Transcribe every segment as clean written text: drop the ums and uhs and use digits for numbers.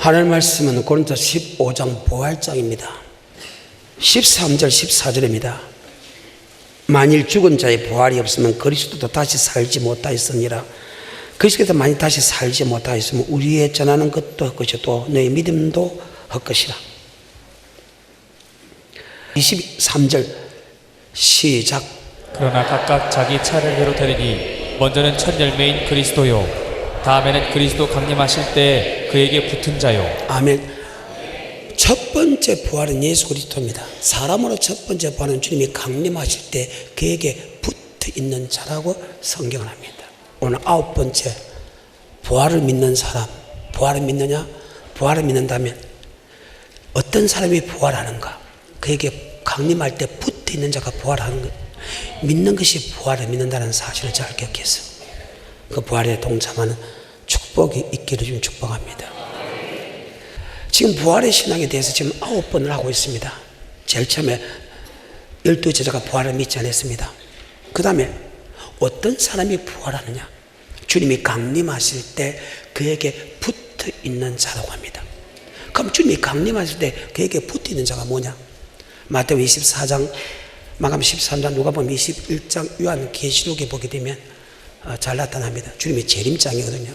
하나님 말씀은 고린도 15장 부활장입니다. 13절 14절입니다. 만일 죽은 자의 부활이 없으면 그리스도도 다시 살지 못하였으니라. 그리스도께서 만일 다시 살지 못하였으면 우리의 전하는 것도 헛것이요 또 너의 믿음도 헛것이라. 23절 시작. 그러나 각각 자기 차를 비롯하리니 먼저는 첫 열매인 그리스도요 다음에는 그리스도 강림하실 때 그에게 붙은 자요. 아멘. 첫 번째 부활은 예수 그리스도입니다. 사람으로 첫 번째 부활은 주님이 강림하실 때 그에게 붙어 있는 자라고 성경을 합니다. 오늘 아홉 번째 부활을 믿는 사람. 부활을 믿느냐? 부활을 믿는다면 어떤 사람이 부활하는가? 그에게 강림할 때 붙어 있는 자가 부활하는 것. 믿는 것이 부활을 믿는다는 사실을 잘 기억해서 그 부활에 동참하는 축복이 있기를 좀 축복합니다. 지금 부활의 신앙에 대해서 지금 9번을 하고 있습니다. 제일 처음에 12제자가 부활을 믿지 않았습니다. 그 다음에 어떤 사람이 부활하느냐? 주님이 강림하실 때 그에게 붙어 있는 자라고 합니다. 그럼 주님이 강림하실 때 그에게 붙어 있는 자가 뭐냐? 마태복음 24장, 마가복음 13장, 누가복음 21장, 요한계시록에 보게 되면 잘 나타납니다. 주님이 재림장이거든요.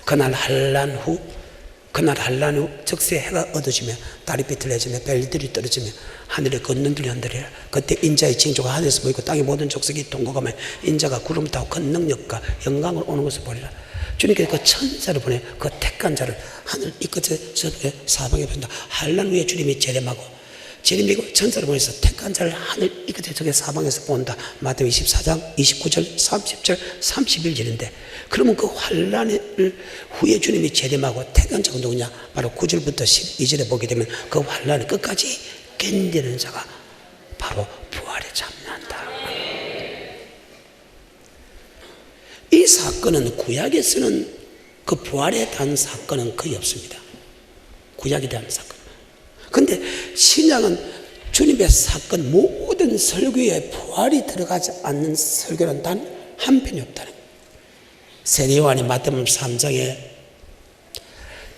그날 한란 후 적세 해가 어두워지며 달이 비틀어지며 별들이 떨어지며 하늘에 걷는 들이 흔들리라. 그때 인자의 징조가 하늘에서 보이고 땅의 모든 족속이 동거하며 인자가 구름을 타고 큰 능력과 영광을 오는 것을 보리라. 주님께서 그 천사를 보내 그 택한 자를 하늘 이 끝에 저쪽에 사방에 보낸다. 한란 후에 주님이 재림이고 천사를 보내서 택한 자를 하늘 이 끝에 저게 사방에서 본다. 마태복음 24장 29절 30절 31절인데 그러면 그 환란을 후에 주님이 재림하고 택한 자가 누구냐? 바로 9절부터 12절에 보게 되면 그 환란을 끝까지 견디는 자가 바로 부활에 참여한다. 이 사건은 구약에 쓰는 그 부활에 대한 사건은 거의 없습니다. 구약에 대한 사건. 근데 신약은 주님의 사건 모든 설교에 부활이 들어가지 않는 설교는 단 한 편이 없다는 거예요. 세례요한이 마태복음 3장에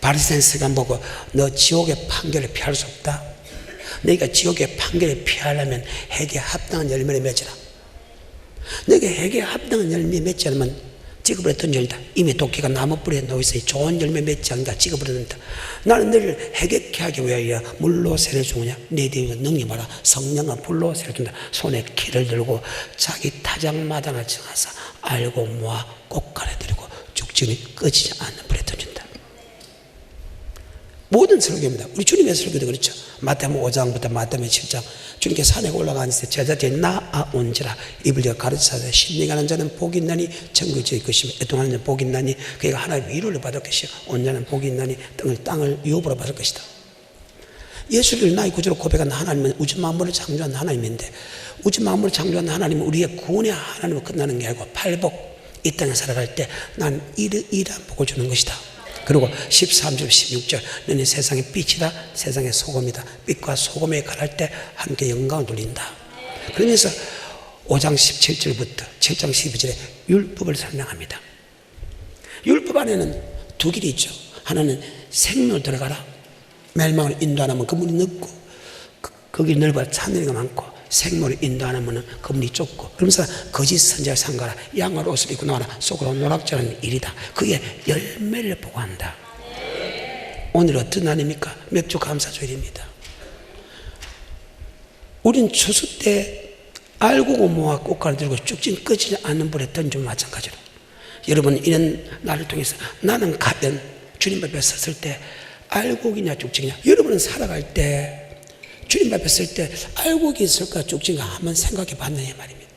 바리새인 서기관 보고 너 지옥의 판결을 피할 수 없다. 너희가 지옥의 판결을 피하려면 회개에 합당한 열매를 맺으라. 너희가 회개에 합당한 열매 맺지 않으면 찍어버려 던진다. 이미 도끼가 나무 뿌리에 놓여있으니 좋은 열매 맺지 않는다. 찍어버려 던진다. 나는 너를 회개케 하기 위하여 물로 세를 주느냐? 네 뒤에 능력하라. 성령은 불로 세를 준다. 손에 키를 들고 자기 타작마당을 정하사 알고 모아 꽃가래 들이고 죽지니 꺼지지 않는 불에 던진다. 모든 설교입니다. 우리 주님의 설교도 그렇죠. 마태복음 5장부터 마태복음 7장 주님께서 산에 올라가니까 제자들이 나아온지라 이불 가르치사되 심리 가는 자는 복이 있나니 천국이 저희 것이며 애통하는 자는 복이 있나니 그가 하나님의 위로를 받을 것이요 온 자는 복이 있나니 땅을 유업으로 받을 것이다. 예수를 나의 구주로 고백한 하나님은 우주 만물을 창조한 하나님인데 우주 만물을 창조한 하나님은 우리의 구원의 하나님으로 끝나는 게 아니고 팔복 이 땅에 살아갈 때 난 이러한 복을 주는 것이다. 그리고 13절 16절 너는 세상의 빛이다 세상의 소금이다. 빛과 소금에 가랄 때 함께 영광을 돌린다. 그러면서 5장 17절부터 7장 12절에 율법을 설명합니다. 율법 안에는 두 길이 있죠. 하나는 생명을 들어가라. 멸망을 인도 안 하면 그 문이 넓고 거기 넓어 하늘이가 많고 생명을 인도 안 하면 그 문이 좁고 그러면서 거짓 선지자를 삼가라. 양말 옷을 입고 나와라. 속으로 노락자는 일이다. 그게 열매를 보고한다. 오늘 어떤 날입니까? 맥주 감사주일입니다. 우린 추수 때 알고 모아 꽃가루 들고 쭉쭉 꺼지지 않는 불에 던지면 마찬가지로 여러분 이런 날을 통해서 나는 과연 주님 앞에 섰을 때 알곡이냐 쭉쭉이냐 여러분은 살아갈 때 주님 앞에 설 때 알곡이 있을까 쭉쭉인가 한번 생각해 봤느냐 말입니다.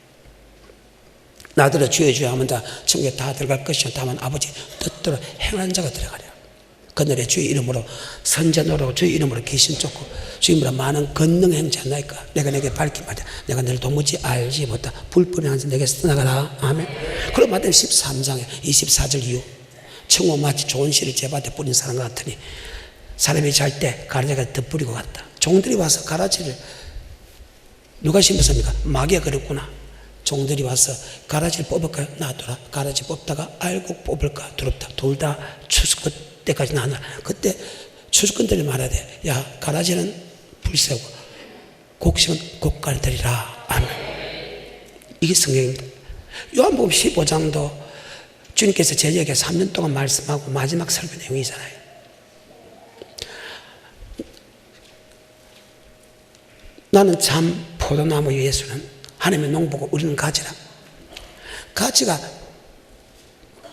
나더러 주여 주여 하면 다 천국에 다 들어갈 것이요 다만 아버지 뜻대로 행하는 자가 들어가랴. 그날에 주의 이름으로 선자 노라고 주의 이름으로 귀신 쫓고 주의 이름으로 많은 권능 행치 않나이까. 내가 내게 밝히마다 내가 너를 도무지 알지 못하 불법의 한자 내게서 떠나가라. 아멘. 그럼 마태복음 13장에 24절 이후 청호 마치 좋은 씨를 제밭에 뿌린 사람 같으니 사람이 잘 때 가라지가 덧뿌리고 갔다. 종들이 와서 가라지를 누가 심었습니까? 마귀가 그랬구나. 종들이 와서 가라지를 뽑을까요? 놔둬라. 가라지 뽑다가 알곡 뽑을까? 두렵다. 둘 다 추수 때까지 나눠라. 그때 추수꾼들이 말해야 돼. 야, 가라지는 불 세우고 곡식은 곡간에 들이라. 아멘. 이게 성경입니다. 요한복음 15장도 주님께서 제자에게 3년 동안 말씀하고 마지막 설교 내용이잖아요. 나는 참 포도나무 예수는 하나님의 농부고 우리는 가지라. 가지가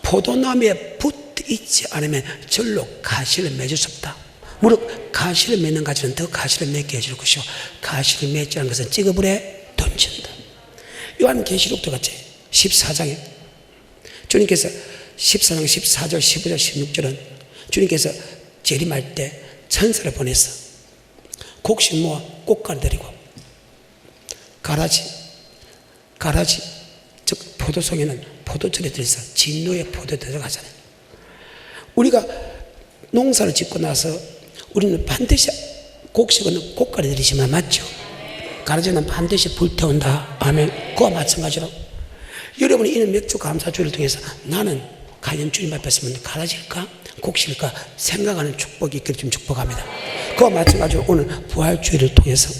포도나무에 붙어 있지 않으면 절로 가시를 맺을 수 없다. 무릇 가시를 맺는 가지는 더 가시를 맺게 해줄 것이요 가시를 맺지 않은 것은 찌그불에 던진다. 요한계시록도 같이 14장에 주님께서 14장 14절 15절 16절은 주님께서 재림할 때 천사를 보내서 곡식 모아 꽃가루 데리고 가라지 즉 포도송에는 포도철에 들어서 진노의 포도에 들어가잖아요. 우리가 농사를 짓고 나서 우리는 반드시 곡식은 꽃가루 들이시면 맞죠? 가라지는 반드시 불태운다. 아멘. 그와 마찬가지로 여러분이 이런 맥주 감사주를 통해서 나는 과연 주님 앞에 서면 가라질까 곡식일까 생각하는 축복이 있기를 좀 축복합니다. 그와 마찬가지로 오늘 부활주의를 통해서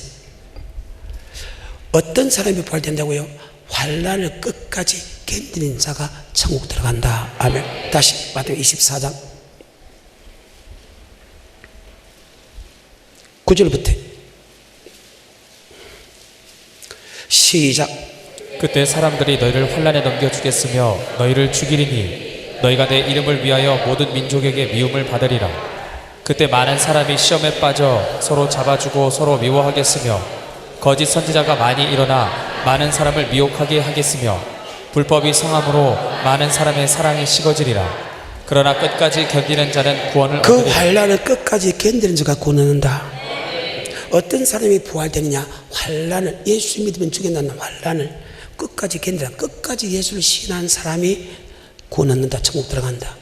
어떤 사람이 부활된다고요? 환난을 끝까지 견디는 자가 천국 들어간다. 아멘. 다시 마태복음 24장 9절부터 시작. 그때 사람들이 너희를 환난에 넘겨주겠으며 너희를 죽이리니 너희가 내 이름을 위하여 모든 민족에게 미움을 받으리라. 그때 많은 사람이 시험에 빠져 서로 잡아주고 서로 미워하겠으며 거짓 선지자가 많이 일어나 많은 사람을 미혹하게 하겠으며 불법이 성함으로 많은 사람의 사랑이 식어지리라. 그러나 끝까지 견디는 자는 구원을 그 얻으리라. 환난을 끝까지 견디는 자가 구원 얻는다. 어떤 사람이 부활되느냐? 환난을 예수 믿으면 죽여놓는 환난을 끝까지 견디다. 끝까지 예수를 신한 사람이 구원 얻는다. 천국 들어간다.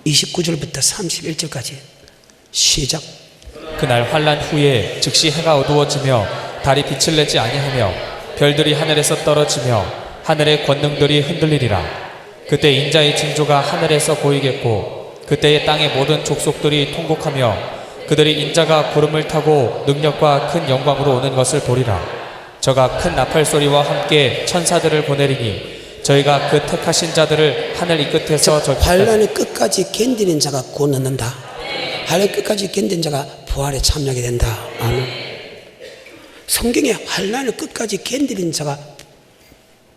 29절부터 31절까지 시작. 그날 환난 후에 즉시 해가 어두워지며 달이 빛을 내지 아니하며 별들이 하늘에서 떨어지며 하늘의 권능들이 흔들리리라. 그때 인자의 징조가 하늘에서 보이겠고 그때의 땅의 모든 족속들이 통곡하며 그들이 인자가 구름을 타고 능력과 큰 영광으로 오는 것을 보리라. 저가 큰 나팔 소리와 함께 천사들을 보내리니 저희가 그 택하신 자들을 하늘 이 끝에서 저 환난을 끝까지 견디는 자가 구원 얻는다. 환난을 끝까지 견디는 자가 부활에 참여하게 된다. 아멘. 성경에 환난을 끝까지 견디는 자가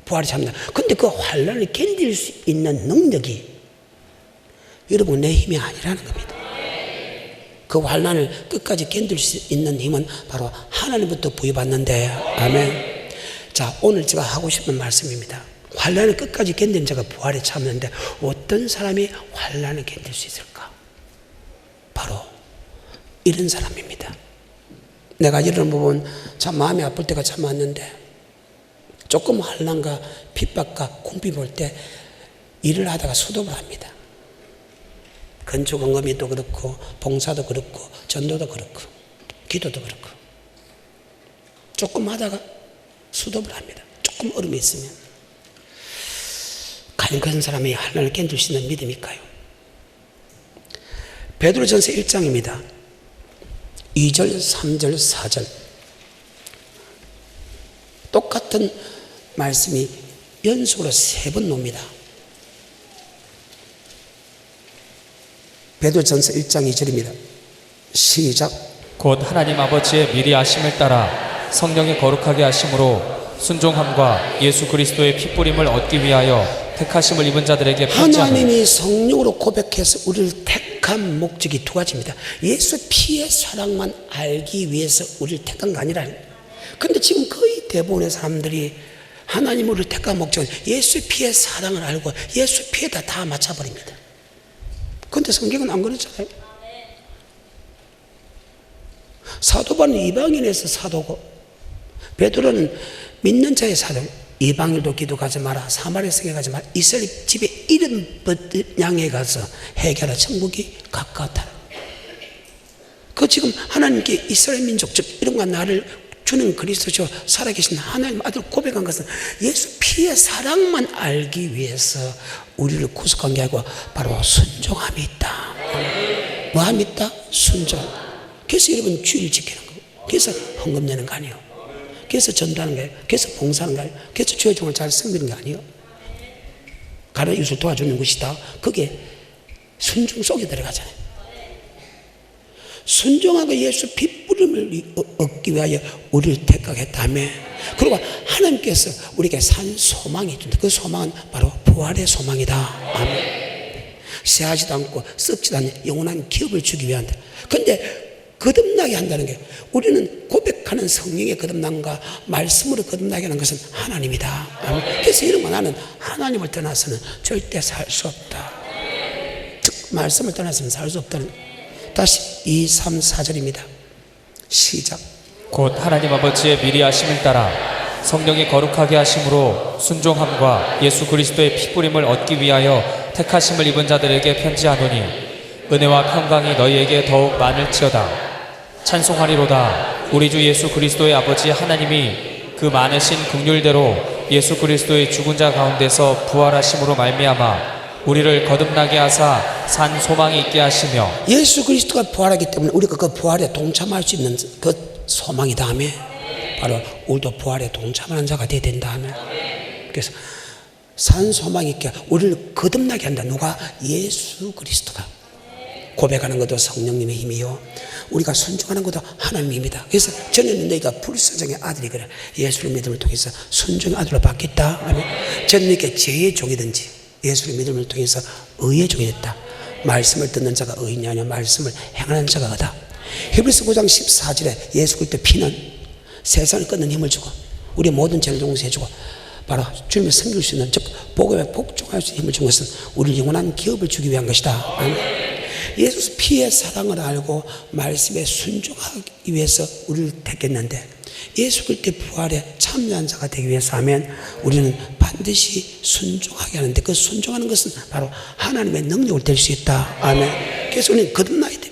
부활에 참여한다. 근데 그 환난을 견딜 수 있는 능력이 여러분 내 힘이 아니라는 겁니다. 그 환난을 끝까지 견딜 수 있는 힘은 바로 하나님부터 부여받는데. 아멘. 자, 오늘 제가 하고 싶은 말씀입니다. 환난을 끝까지 견디는 자가 부활에 참여하는데 어떤 사람이 환난을 견딜 수 있을까? 바로 이런 사람입니다. 내가 이런 부분 참 마음이 아플 때가 참 많는데 조금 환난과 핍박과 궁핍 올 때 일을 하다가 수도를 합니다. 건축원금이도 그렇고 봉사도 그렇고 전도도 그렇고 기도도 그렇고 조금 하다가 수도를 합니다. 조금 어려움이 있으면. 과연 그런 사람이 하나님을 견딜 수 있는 믿음일까요? 베드로전서 1장입니다. 2절, 3절, 4절 똑같은 말씀이 연속으로 3번 나옵니다. 베드로전서 1장 2절입니다. 시작. 곧 하나님 아버지의 미리 아심을 따라 성령의 거룩하게 하심으로 순종함과 예수 그리스도의 피뿌림을 얻기 위하여 택하심을 입은 자들에게 편지하노라. 하나님이 성령으로 고백해서 우리를 택한 목적이 두 가지입니다. 예수 피의 사랑만 알기 위해서 우리를 택한 거 아니라. 근데 지금 거의 대부분의 사람들이 하나님 우리를 택한 목적은 예수 피의 사랑을 알고 예수 피에다 다 맞춰버립니다. 근데 성경은 안 그렇잖아요. 사도 바울은 이방인에서 사도고 베드로는 믿는 자의 사도. 이방인도 기도 가지 마라. 사마리아 성에 가지 마라. 이스라엘 집에 이름 향해 가서 해결하 천국이 가까웠다. 그 지금 하나님께 이스라엘 민족 즉 이름과 나를 주는 그리스도죠 살아계신 하나님 아들 고백한 것은 예수 피의 사랑만 알기 위해서 우리를 구속한 게 아니고 바로 순종함이 있다. 뭐 합니까? 순종. 그래서 여러분 주의를 지키는 거고, 그래서 헌금 내는 거 아니에요. 그래서 전도하는 거예요. 그래서 봉사하는 거예요. 그래서 주의 종을 잘 섬기는 거 아니에요. 가는 이웃을 도와주는 것이다. 그게 순종 속에 들어가잖아요. 순종하고 예수 핏부림을 얻기 위하여 우리를 택하겠다며. 그리고 하나님께서 우리에게 산 소망이 있습니다. 그 소망은 바로 부활의 소망이다. 아멘. 쇠하지도 않고 썩지도 않는 영원한 기업을 주기 위한다. 그런데 거듭나게 한다는 게, 우리는 고백하는 성령의 거듭남과 말씀으로 거듭나게 하는 것은 하나님이다. 아멘. 그래서 이런 거, 나는 하나님을 떠나서는 절대 살 수 없다. 즉 말씀을 떠나서는 살 수 없다는. 다시 2, 3, 4절입니다. 시작. 곧 하나님 아버지의 미리 하심을 따라 성령이 거룩하게 하심으로 순종함과 예수 그리스도의 피부림을 얻기 위하여 택하심을 입은 자들에게 편지하노니 은혜와 평강이 너희에게 더욱 많을지어다. 찬송하리로다. 우리 주 예수 그리스도의 아버지 하나님이 그 많으신 긍휼대로 예수 그리스도의 죽은 자 가운데서 부활하심으로 말미암아 우리를 거듭나게 하사 산 소망이 있게 하시며, 예수 그리스도가 부활하기 때문에 우리가 그 부활에 동참할 수 있는 그 소망이 다음에 바로 우리도 부활에 동참하는 자가 되어야 된다 하면, 그래서 산 소망이 있게 우리를 거듭나게 한다. 누가? 예수 그리스도가. 고백하는 것도 성령님의 힘이요, 우리가 순종하는 것도 하나님의 힘이다. 그래서 저는 너희가 불순종의 아들이 그래. 예수를 믿음을 통해서 순종의 아들로 바뀌었다 하면, 저는 이렇게 죄의 종이든지 예수를 믿음을 통해서 의의 종이 됐다. 말씀을 듣는 자가 의인이 아니요 말씀을 행하는 자가 의다. 히브리서 9장 14절에 예수 그리스도의 피는 세상을 끊는 힘을 주고 우리의 모든 죄를 용서해주고 바로 주님을 섬길 수 있는, 즉 복음에 복종할 수 있는 힘을 준 것은 우리를 영원한 기업을 주기 위한 것이다. 예수 피의 사랑을 알고 말씀에 순종하기 위해서 우리를 택했는데, 예수 그리스도의 부활에 참여한 자가 되기 위해서 하면 우리는 반드시 순종하게 하는데, 그 순종하는 것은 바로 하나님의 능력을 될 수 있다. 아멘. 그래서 우리는 거듭나야 돼.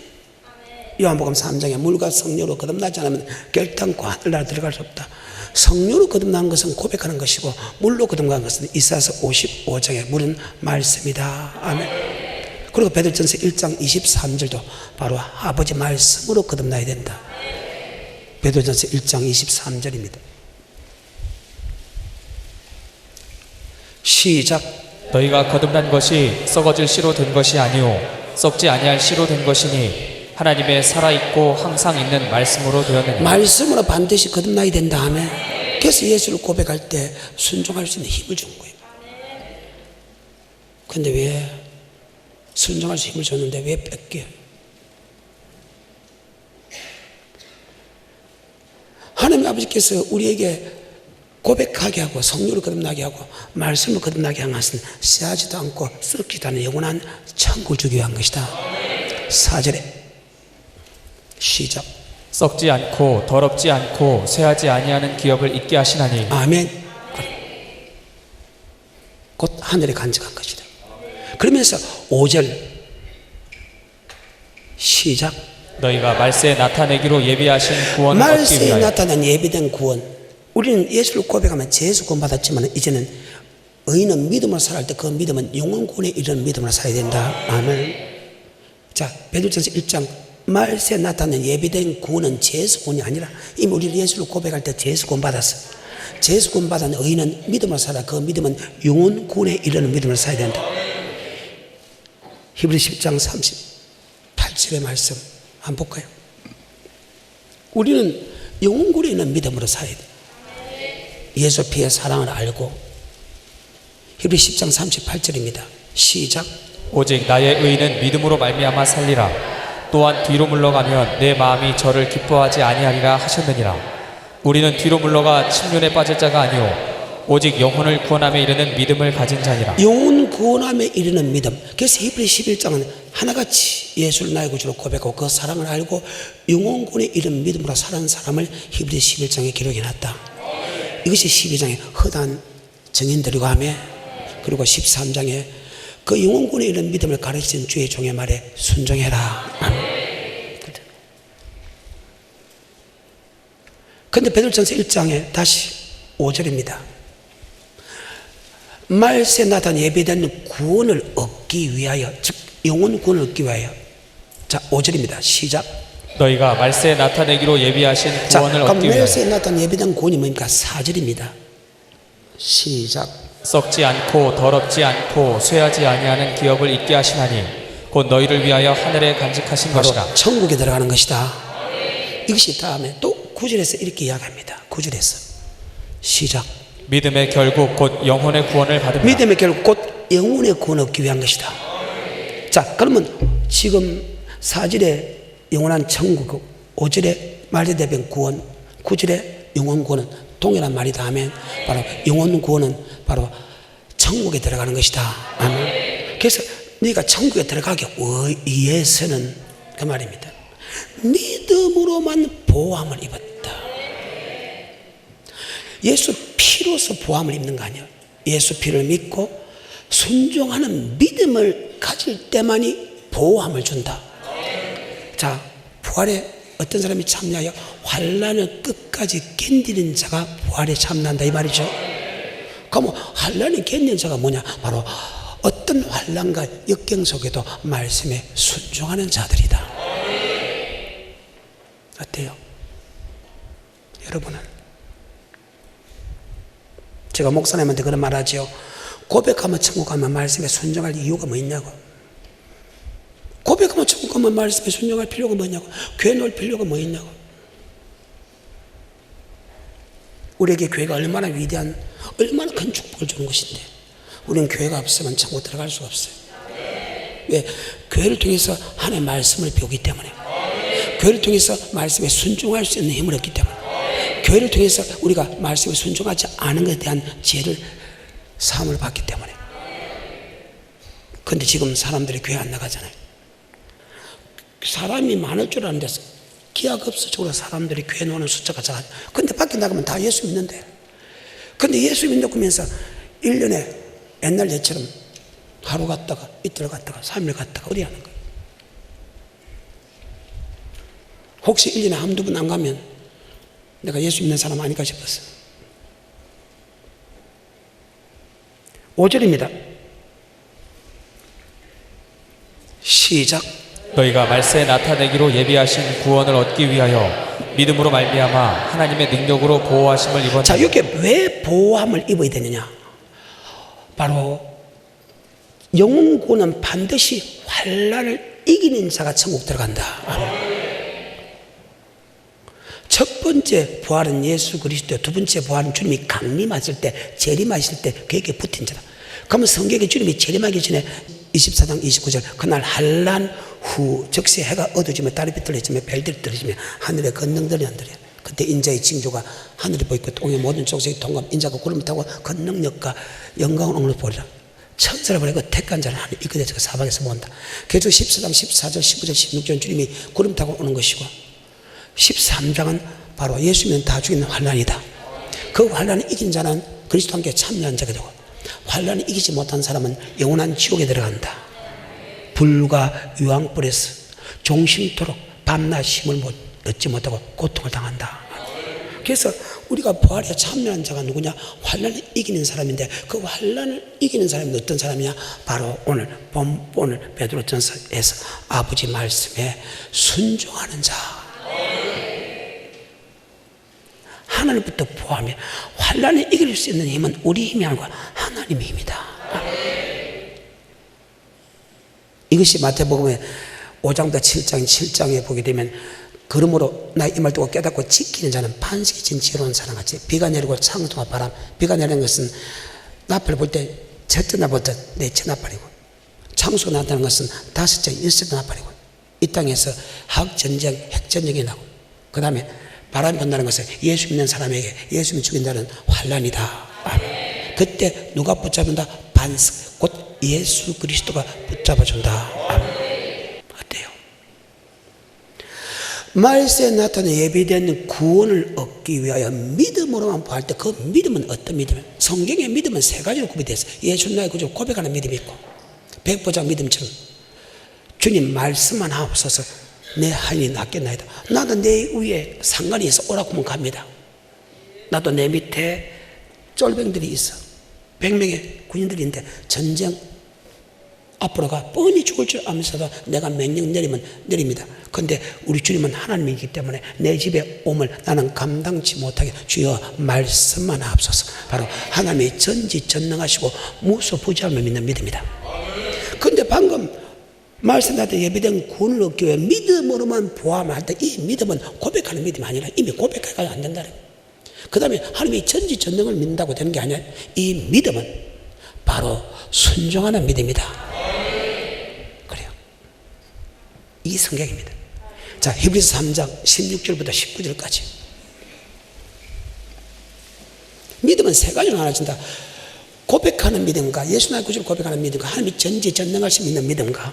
요한복음 3장에 물과 성령으로 거듭나지 않으면 결단코 하늘나라 들어갈 수 없다. 성령으로 거듭나는 것은 고백하는 것이고, 물로 거듭나는 것은 이사야서 55장에 물은 말씀이다. 아멘. 그리고 베드로전서 1장 23절도 바로 아버지 말씀으로 거듭나야 된다. 베드로전서 1장 23절입니다. 시작. 너희가 거듭난 것이 썩어질 씨로 된 것이 아니오 썩지 아니할 씨로 된 것이니 하나님의 살아있고 항상 있는 말씀으로 되었느니라. 말씀으로 반드시 거듭나야 된다 하면, 그래서 예수를 고백할 때 순종할 수 있는 힘을 준 거예요. 근데 왜 순종할 수 힘을 줬는데 왜 뺏겨? 하나님 아버지께서 우리에게 고백하게 하고 성령으로 거듭나게 하고 말씀으로 거듭나게 한 것은 씨하지도 않고 썩지도 않은 영원한 천국을 주기 위한 것이다. 4절에 시작. 썩지 않고 더럽지 않고 쇠하지 아니하는 기업을 잊게 하시나니. 아멘. 곧 하늘에 간직한 것이다. 그러면서 5절 시작. 너희가 말세에 나타내기로 예비하신 구원을 얻기 말세에 위하여. 나타난 예비된 구원. 우리는 예수를 고백하면 죄에서 구원받았지만 이제는 의인은 믿음으로 살아갈 때 그 믿음은 영원구원에 이르는 믿음으로 살아야 된다. 아멘. 자, 베드로전서 1장 말세에 나타난 예비된 구원은 죄에서 구원이 아니라 이미 우리는 예수를 고백할 때 죄에서 구원받았어. 죄에서 구원받은 의인은 믿음으로 살아. 그 믿음은 영원구원에 이르는 믿음으로 살아야 된다. 히브리 10장 38절의 말씀 한번 볼까요? 우리는 영원구원에 있는 믿음으로 살아야 돼. 예수 피의 사랑을 알고. 히브리 10장 38절입니다. 시작. 오직 나의 의인은 믿음으로 말미암아 살리라. 또한 뒤로 물러가면 내 마음이 저를 기뻐하지 아니하리라 하셨느니라. 우리는 뒤로 물러가 침륜에 빠질 자가 아니오 오직 영혼을 구원함에 이르는 믿음을 가진 자니라. 영혼 구원함에 이르는 믿음. 그래서 히브리 11장은 하나같이 예수를 나의 구주로 고백하고 그 사랑을 알고 영혼 구원에 이르는 믿음으로 사는 사람을 히브리 11장에 기록해놨다. 이것이 12장에 허다한 증인들이고 하며, 그리고 13장에 그 영혼 구원에 이르는 믿음을 가르치는 주의 종의 말에 순종해라. 그런데 베드로전서 1장에 다시 5절입니다. 말세에 나타난 예비된 구원을 얻기 위하여, 즉 영혼 구원을 얻기 위하여 자, 5절입니다. 시작. 너희가 말세에 나타내기로 예비하신 자, 구원을 그럼 얻기 위하여 말세에 나타난 예비된 구원이 뭡니까? 4절입니다. 시작. 썩지 않고 더럽지 않고 쇠하지 아니하는 기업을 잊게 하시나니 곧 너희를 위하여 하늘에 간직하신 바로 것이라. 천국에 들어가는 것이다. 이것이 다음에 또 9절에서 이렇게 이야기합니다. 9절에서 시작. 믿음의 결국 곧 영혼의 구원을 받으라. 믿음의 결국 곧 영혼의 구원을 얻기 위한 것이다. 자, 그러면 지금 4절에 영원한 천국, 5절에 말세대변 구원, 9절에 영혼 구원은 동일한 말이다 하면 바로 영혼 구원은 바로 천국에 들어가는 것이다. 아멘. 그래서 네가 천국에 들어가기 위해서는 그 말입니다. 믿음으로만 보호함을 입었다. 예수 피로서 보호함을 입는 거 아니야. 예수 피를 믿고 순종하는 믿음을 가질 때만이 보호함을 준다. 자, 부활에 어떤 사람이 참여하여 환난을 끝까지 견디는 자가 부활에 참여한다 이 말이죠. 그럼 환난을 견디는 자가 뭐냐? 바로 어떤 환난과 역경 속에도 말씀에 순종하는 자들이다. 어때요? 여러분은 제가 목사님한테 그런 말 하죠. 고백하면 천국 가면 말씀에 순종할 이유가 뭐 있냐고. 고백하면 천국 가면 말씀에 순종할 필요가 뭐냐고. 교회 놓을 필요가 뭐 있냐고. 우리에게 교회가 얼마나 위대한, 얼마나 큰 축복을 주는 것인데 우리는 교회가 없으면 천국 들어갈 수가 없어요. 왜? 교회를 통해서 하나님의 말씀을 배우기 때문에, 교회를 통해서 말씀에 순종할 수 있는 힘을 얻기 때문에, 교회를 통해서 우리가 말씀에 순종하지 않은 것에 대한 죄를 사함을 받기 때문에. 그런데 지금 사람들이 교회 안 나가잖아요. 사람이 많을 줄 아는데 기하급수적으로 사람들이 교회 노는 숫자가 작아져. 근데 밖에 나가면 다 예수 믿는데. 근데 예수 믿는다고 하면서 1년에 옛날 예처럼 하루 갔다가 이틀 갔다가 3일 갔다가 어디 하는 거예요. 혹시 1년에 한두 번 안 가면 내가 예수 믿는 사람 아닐까 싶었어요. 5절입니다. 시작. 너희가 말세에 나타내기로 예비하신 구원을 얻기 위하여 믿음으로 말미암아 하나님의 능력으로 보호하심을 입었느니라. 자, 이렇게 왜 보호함을 입어야 되느냐? 바로 영혼 구원은 반드시 환난을 이기는 자가 천국 들어간다. 첫 번째 부활은 예수 그리스도, 두 번째 부활은 주님이 강림하실 때, 재림하실 때 그에게 붙은 자다. 그러면 성경에 주님이 재림하기 전에 24장 29절 그날 환난 후 즉시 해가 어두워지며 달이 비틀어지며 별들이 떨어지며 하늘의 권능들이 흔들려. 그때 인자의 징조가 하늘이 보이고 땅의 모든 족속이 통감 인자가 구름을 타고 그 능력과 영광을 오늘 보리라. 천사를 보내고 택한 자는 하늘 이끌어 그 사방에서 모은다. 그래서 14장 14절 15절 16절 주님이 구름 타고 오는 것이고 13장은 바로 예수 믿는 다 죽이는 환난이다. 그 환난을 이긴 자는 그리스도와 함께 참여한 자가 되고 환난을 이기지 못한 사람은 영원한 지옥에 들어간다. 불과 유황불에서 종신토록 밤낮 힘을 얻지 못하고 고통을 당한다. 그래서 우리가 부활에 참여한 자가 누구냐? 환난을 이기는 사람인데 그 환난을 이기는 사람이 어떤 사람이냐? 바로 오늘 베드로전서에서 아버지 말씀에 순종하는 자. 하나님부터 보호하며 환난을 이길 수 있는 힘은 우리 힘이 아니고 하나님의 힘이다. 이것이 마태복음의 5장부터 7장에 보게 되면 그러므로 나 이 말 듣고 깨닫고 지키는 자는 반석이 진 지혜로운 사람같이 비가 내리고 창수와 바람. 비가 내리는 것은 나팔을 볼 때 첫째 나팔부터 넷째 나팔이고 창수가 나타나는 것은 다섯째 일곱째 나팔이고 이 땅에서核전쟁 핵전쟁이 나고 그 다음에 바람이 분다는 것은 예수 믿는 사람에게 예수 믿는 죽인다는 환난이다. 아멘. 그때 누가 붙잡는다? 반석 곧 예수 그리스도가 붙잡아준다. 아멘. 어때요? 말세에 나타난 예비된 구원을 얻기 위하여 믿음으로만 구할 때 그 믿음은 어떤 믿음이에요? 성경의 믿음은 세 가지로 구별되어 있어요. 예수 나의 구주 고백하는 믿음이 있고 백보장 믿음처럼 주님 말씀만 하옵소서 내 하인이 낫겠나이다. 나도 내 위에 상관이 있어 오라고 하면 갑니다. 나도 내 밑에 쫄병들이 있어 100명의 군인들이 있는데 전쟁 앞으로가 뻔히 죽을 줄 알면서도 내가 명령 내리면 내립니다. 그런데 우리 주님은 하나님이기 때문에 내 집에 오물 나는 감당치 못하게 주여 말씀만 하옵소서. 바로 하나님이 전지전능하시고 무소부지함을 믿는 믿음이다. 그런데 방금 말씀하신 예비된 구원을 얻기 위해 믿음으로만 보아만 할 때 이 믿음은 고백하는 믿음이 아니라 이미 고백해가 안 된다. 그 다음에 하나님이 전지전능을 믿는다고 되는 게 아니라 이 믿음은 바로 순종하는 믿음이다. 그래요. 이 성경입니다. 자, 히브리서 3장 16절부터 19절까지. 믿음은 세 가지로 나눠진다. 고백하는 믿음과 예수님의 구주를 고백하는 믿음과 하나님이 전지전능하신 믿는 믿음과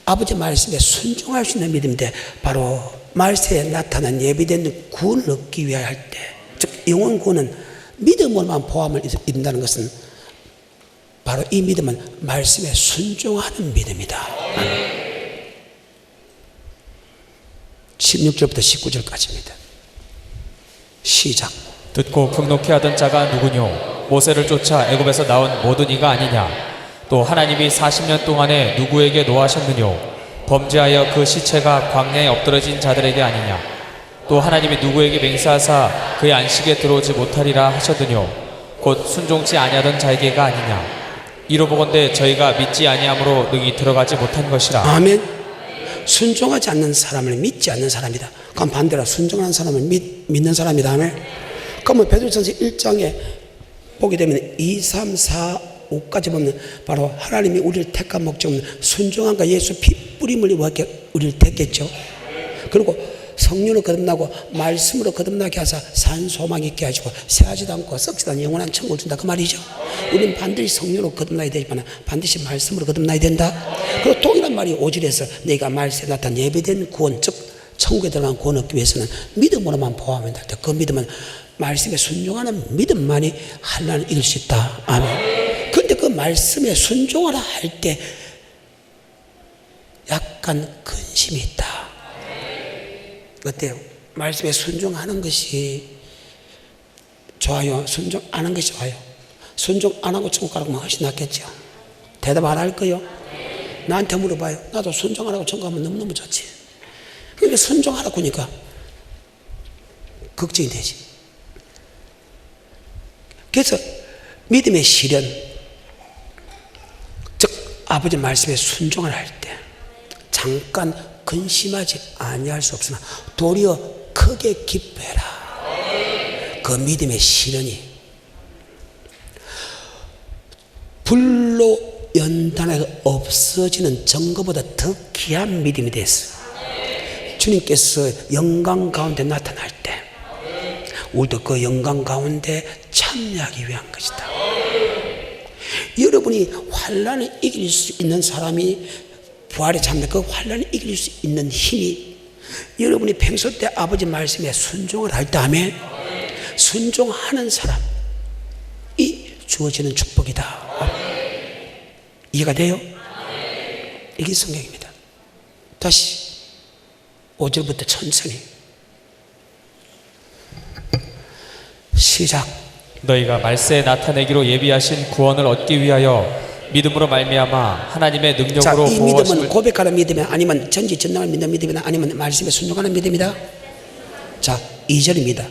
아버지 말씀에 순종할 수 있는 믿음인데 바로 말씀에 나타난 예비된 구원을 얻기 위하여 할 때, 즉 영원 구원은 믿음으로만 보함을 이룬다는 것은 바로 이 믿음은 말씀에 순종하는 믿음이다. 16절부터 19절까지입니다. 시작. 듣고 극노케 하던 자가 누구뇨? 모세를 쫓아 애굽에서 나온 모든 이가 아니냐? 또 하나님이 40년 동안에 누구에게 노하셨느뇨? 범죄하여 그 시체가 광야에 엎드러진 자들에게 아니냐? 또 하나님이 누구에게 맹세하사 그의 안식에 들어오지 못하리라 하셨느뇨? 곧 순종치 아니하던 자에게가 아니냐? 이로 보건대 저희가 믿지 아니함으로 능히 들어가지 못한 것이라. 아멘. 순종하지 않는 사람을 믿지 않는 사람이다. 그럼 반대로 순종하는 사람을 믿는 사람이다. 아멘. 그러면 베드로전서 1장에 보게 되면 2, 3, 4, 5까지 보면 바로 하나님이 우리를 택한 목적은 순종함과 예수 피 뿌림을 위하여 우리를 택했죠. 그리고 성령으로 거듭나고 말씀으로 거듭나게 하사 산 소망 있게 하시고 새하지도 않고 썩지도 않은 영원한 천국을 준다. 그 말이죠. 우리는 반드시 성령으로 거듭나야 되지만 반드시 말씀으로 거듭나야 된다. 그리고 동일한 말이 5절에서 내가 말씀에 나타난 예배된 구원, 즉 천국에 들어간 구원 얻기 위해서는 믿음으로만 보호하면 될 때 그 믿음은 말씀에 순종하는 믿음만이 환난을 이길 수 있다. 아멘. 그런데 그 말씀에 순종하라 할 때 약간 근심이 있다. 어때요? 말씀에 순종하는 것이 좋아요? 순종 안 하는 것이 좋아요? 순종 안 하고 천국 가라고 하면 훨씬 낫겠죠? 대답 안 할 거요? 나한테 물어봐요. 나도 순종 안 하고 천국 가면 너무너무 좋지. 그러니까 순종하라고 하니까 걱정이 되지. 그래서 믿음의 시련, 즉 아버지 말씀에 순종을 할 때 잠깐 근심하지 아니할 수 없으나 도리어 크게 기뻐해라. 그 믿음의 시련이 불로 연단해서 없어지는 증거보다 더 귀한 믿음이 됐어. 주님께서 영광 가운데 나타날 때 우리도 그 영광 가운데 참여하기 위한 것이다. 여러분이 환난을 이길 수 있는 사람이 부활에 참는 그 환난을 이길 수 있는 힘이 여러분이 평소 때 아버지 말씀에 순종을 할 때 하면 순종하는 사람이 주어지는 축복이다. 이해가 돼요? 이게 성경입니다. 다시 5절부터 천천히 시작. 너희가 말세에 나타내기로 예비하신 구원을 얻기 위하여 믿음으로 말미암아 하나님의 능력으로 자, 이 믿음은 보호하심을. 고백하는 믿음이 아니면 전지전능을 믿는 믿음이나 아니면 말씀에 순종하는 믿음이다. 자, 2절입니다.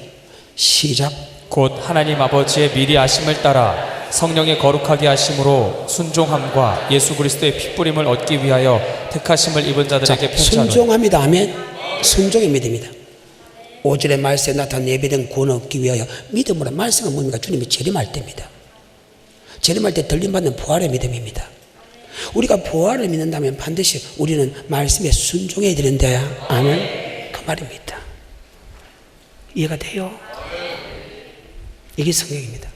시작. 곧 하나님 아버지의 미리 아심을 따라 성령의 거룩하게 하심으로 순종함과 예수 그리스도의 핏뿌림을 얻기 위하여 택하심을 입은 자들에게 편지하노니. 순종합니다. 아멘. 순종의 믿음이다. 5절의 말씀에 나타난 예배된 구원을 얻기 위하여 믿음으로, 말씀은 뭡니까? 주님이 재림할 때입니다. 재림할 때 들림받는 부활의 믿음입니다. 우리가 부활을 믿는다면 반드시 우리는 말씀에 순종해야 되는데, 아멘. 그 말입니다. 이해가 돼요? 이게 성경입니다.